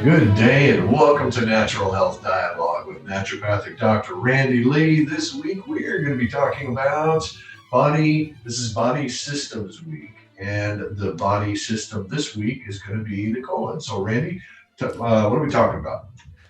Good day and welcome to Natural Health Dialogue with naturopathic Dr. Randy Lee. This week we are going to be talking about this is Body Systems Week. And the body system this week is going to be the colon. So, Randy, what are we talking about?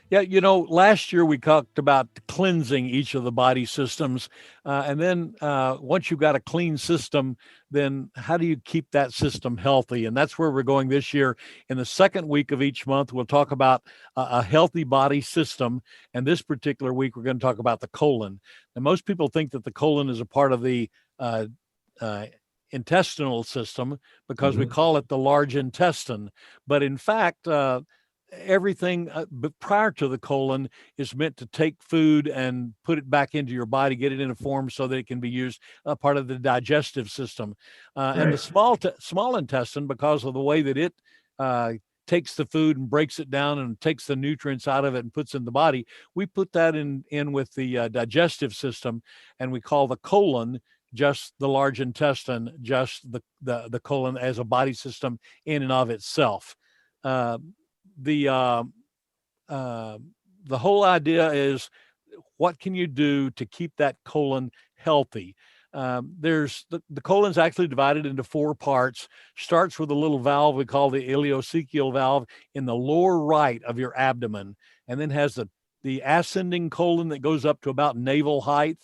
Yeah, last year we talked about cleansing each of the body systems. And then once you've got a clean system, then how do you keep that system healthy? And that's where we're going this year. In the second week of each month, we'll talk about a healthy body system. And this particular week, we're going to talk about the colon. And most people think that the colon is a part of the uh, uh, intestinal system because we Mm-hmm. call it the large intestine. But in fact, everything prior to the colon is meant to take food and put it back into your body, get it in a form so that it can be used part of the digestive system. And the Right. small intestine, because of the way that it takes the food and breaks it down and takes the nutrients out of it and puts in the body, we put that in with the digestive system, and we call the colon just the large intestine, just the colon as a body system in and of itself. Uh, the uh, uh, the whole idea is what can you do to keep that colon healthy? There's the colon's actually divided into four parts. Starts with a little valve we call the ileocecal valve in the lower right of your abdomen, and then has the ascending colon that goes up to about navel height,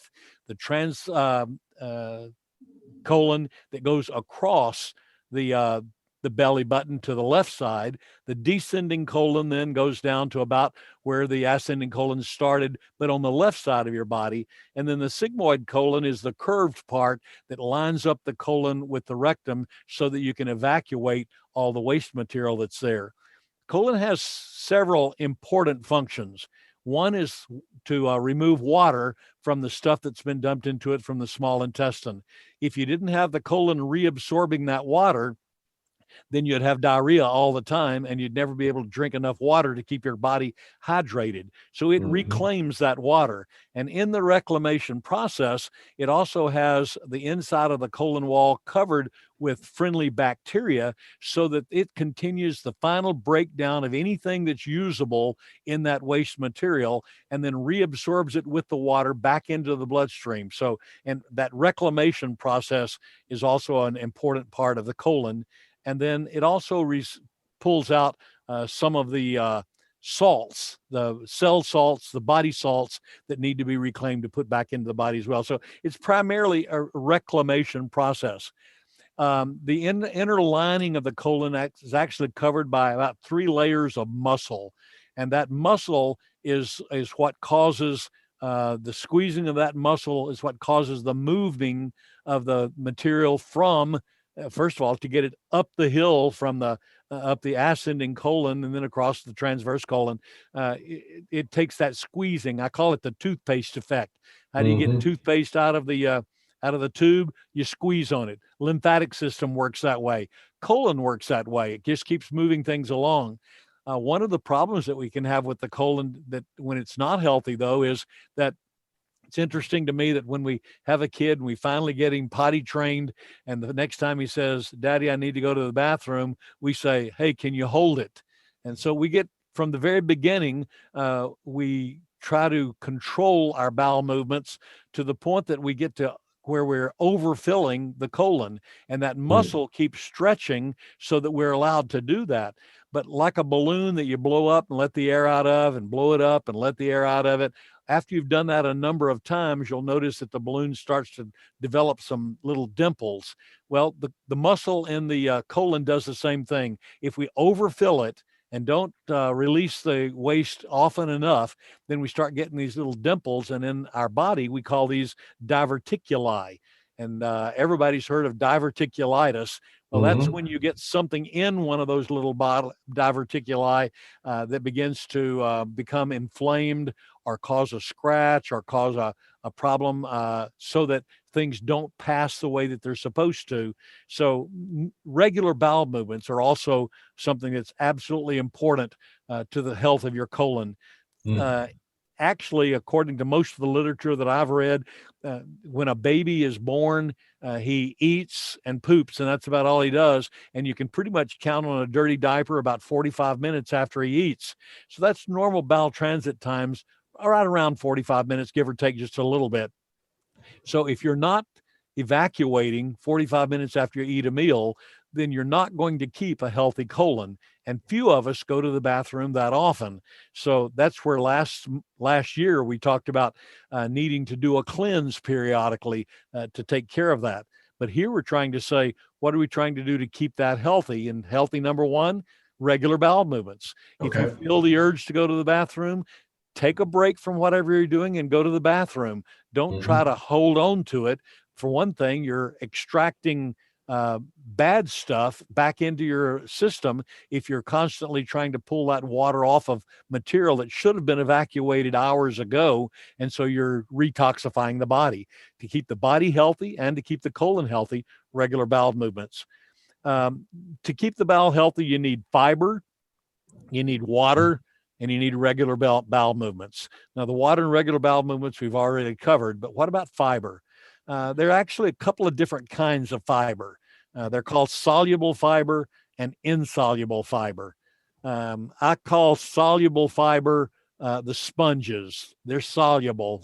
the trans colon that goes across the the belly button to the left side. The descending colon then goes down to about where the ascending colon started, but on the left side of your body. And then the sigmoid colon is the curved part that lines up the colon with the rectum so that you can evacuate all the waste material that's there. Colon has several important functions. One is to remove water from the stuff that's been dumped into it from the small intestine. If you didn't have the colon reabsorbing that water, then you'd have diarrhea all the time and you'd never be able to drink enough water to keep your body hydrated. So it Mm-hmm. reclaims that water. And in the reclamation process, it also has the inside of the colon wall covered with friendly bacteria so that it continues the final breakdown of anything that's usable in that waste material and then reabsorbs it with the water back into the bloodstream. So, and that reclamation process is also an important part of the colon. And then it also pulls out some of the salts, the cell salts, the body salts that need to be reclaimed to put back into the body as well. So it's primarily a reclamation process. The inner lining of the colon is actually covered by about 3 layers of muscle, and that muscle is what causes the squeezing of that muscle is what causes the moving of the material from first of all to get it up the hill from the up the ascending colon and then across the transverse colon. It takes that squeezing. I call it the toothpaste effect. How do you get Mm-hmm. toothpaste out of the tube? You squeeze on it. Lymphatic system works that way. Colon works that way. It just keeps moving things along. One of the problems that we can have with the colon that when it's not healthy though is that it's interesting to me that when we have a kid and we finally get him potty trained, and the next time he says, "Daddy, I need to go to the bathroom," we say, "Hey, can you hold it?" And so we get from the very beginning, we try to control our bowel movements to the point that we get to where we're overfilling the colon, and that muscle keeps stretching so that we're allowed to do that. But like a balloon that you blow up and let the air out of, and blow it up and let the air out of it, after you've done that a number of times, you'll notice that the balloon starts to develop some little dimples. Well, the muscle in the colon does the same thing. If we overfill it and don't release the waste often enough, then we start getting these little dimples. And in our body, we call these diverticuli. And everybody's heard of diverticulitis. Well, that's Mm-hmm. when you get something in one of those little diverticuli that begins to become inflamed or cause a scratch or cause a problem so that things don't pass the way that they're supposed to. So, regular bowel movements are also something that's absolutely important to the health of your colon. Mm-hmm. Uh, Actually, according to most of the literature that I've read, when a baby is born, He eats and poops, and that's about all he does. And you can pretty much count on a dirty diaper about 45 minutes after he eats. So that's normal bowel transit times, right around 45 minutes, give or take just a little bit. So if you're not evacuating 45 minutes after you eat a meal, then you're not going to keep a healthy colon. And few of us go to the bathroom that often. So that's where last year we talked about needing to do a cleanse periodically to take care of that. But here we're trying to say, what are we trying to do to keep that healthy? And healthy, number one, regular bowel movements. If you Okay. feel the urge to go to the bathroom, take a break from whatever you're doing and go to the bathroom. Don't try Hmm. to hold on to it. For one thing, you're extracting bad stuff back into your system if you're constantly trying to pull that water off of material that should have been evacuated hours ago. And so you're retoxifying the body. To keep the body healthy and to keep the colon healthy, regular bowel movements. Um, to keep the bowel healthy, you need fiber, you need water, and you need regular bowel movements. Now, the water and regular bowel movements we've already covered, but what about fiber? There are actually a couple of different kinds of fiber. They're called soluble fiber and insoluble fiber. I call soluble fiber the sponges. They're soluble.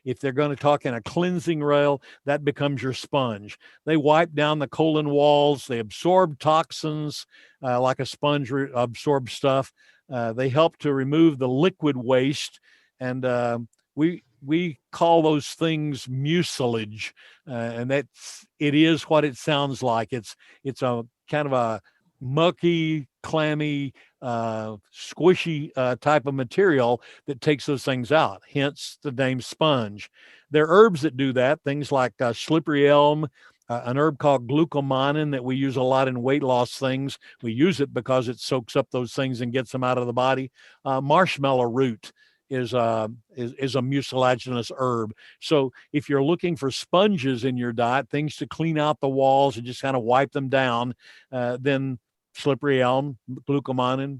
If they're going to talk in a cleansing rail, that becomes your sponge. They wipe down the colon walls. They absorb toxins like a sponge absorbs stuff. They help to remove the liquid waste, and we call those things mucilage, and it is what it sounds like. It's a kind of a mucky, clammy, squishy type of material that takes those things out. Hence the name sponge. There are herbs that do that. Things like slippery elm. An herb called glucomannan that we use a lot in weight loss things. We use it because it soaks up those things and gets them out of the body. Marshmallow root is a mucilaginous herb. So if you're looking for sponges in your diet, things to clean out the walls and just kind of wipe them down, then slippery elm, glucomannan,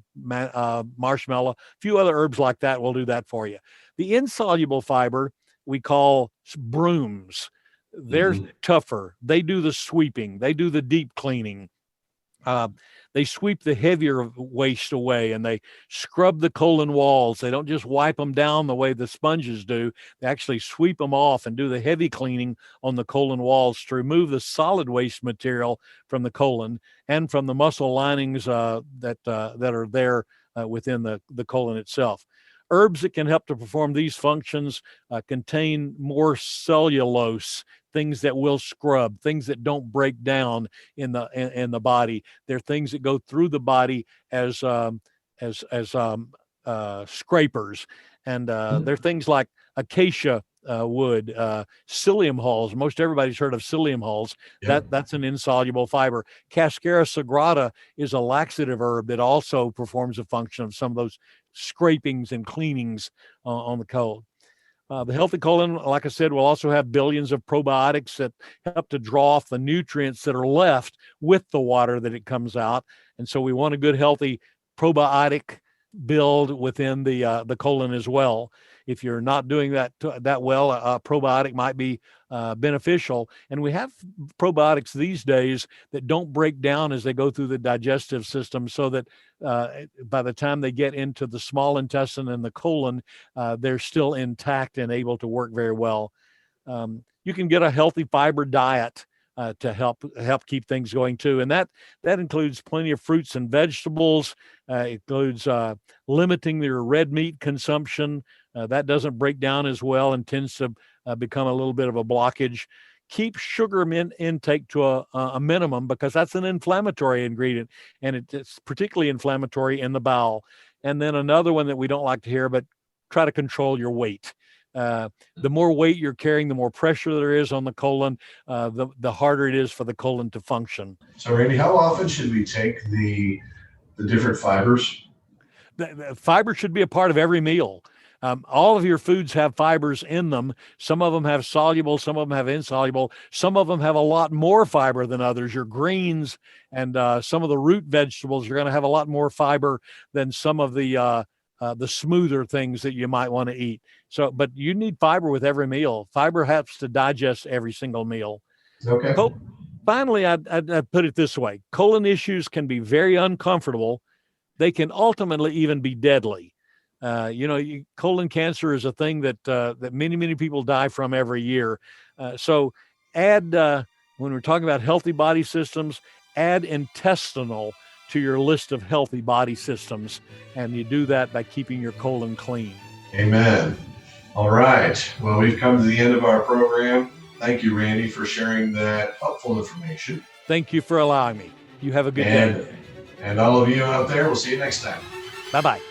marshmallow, a few other herbs like that will do that for you. The insoluble fiber we call brooms. They're Hmm. tougher. They do the sweeping. They do the deep cleaning. Uh, they sweep the heavier waste away and they scrub the colon walls. They don't just wipe them down the way the sponges do. They actually sweep them off and do the heavy cleaning on the colon walls to remove the solid waste material from the colon and from the muscle linings that are there within the colon itself. Herbs that can help to perform these functions contain more cellulose, things that will scrub, things that don't break down in the body. They're things that go through the body as scrapers, and they're things like acacia wood, psyllium hulls. Most everybody's heard of psyllium hulls. Yep. That's an insoluble fiber. Cascara sagrada is a laxative herb that also performs a function of some of those scrapings and cleanings on the colon. The healthy colon, like I said, will also have billions of probiotics that help to draw off the nutrients that are left with the water that it comes out. And so we want a good, healthy probiotic build within the colon as well. If you're not doing that well, a probiotic might be beneficial. And we have probiotics these days that don't break down as they go through the digestive system, so that by the time they get into the small intestine and the colon, they're still intact and able to work very well. You can get a healthy fiber diet to help keep things going too, and that includes plenty of fruits and vegetables. It includes limiting your red meat consumption. That doesn't break down as well and tends to become a little bit of a blockage. Keep sugar intake to a minimum, because that's an inflammatory ingredient, and it's particularly inflammatory in the bowel. And then another one that we don't like to hear, but try to control your weight. The more weight you're carrying, the more pressure there is on the colon, the harder it is for the colon to function. So, Randy, how often should we take the different fibers? The fiber should be a part of every meal. All of your foods have fibers in them. Some of them have soluble, some of them have insoluble. Some of them have a lot more fiber than others. Your greens and some of the root vegetables are going to have a lot more fiber than some of the smoother things that you might want to eat. So, but you need fiber with every meal. Fiber helps to digest every single meal. Okay. Finally, I'd put it this way. Colon issues can be very uncomfortable. They can ultimately even be deadly. Colon cancer is a thing that many people die from every year. So add, when we're talking about healthy body systems, add intestinal to your list of healthy body systems. And you do that by keeping your colon clean. Amen. All right. Well, we've come to the end of our program. Thank you, Randy, for sharing that helpful information. Thank you for allowing me. You have a good day. And all of you out there, we'll see you next time. Bye-bye.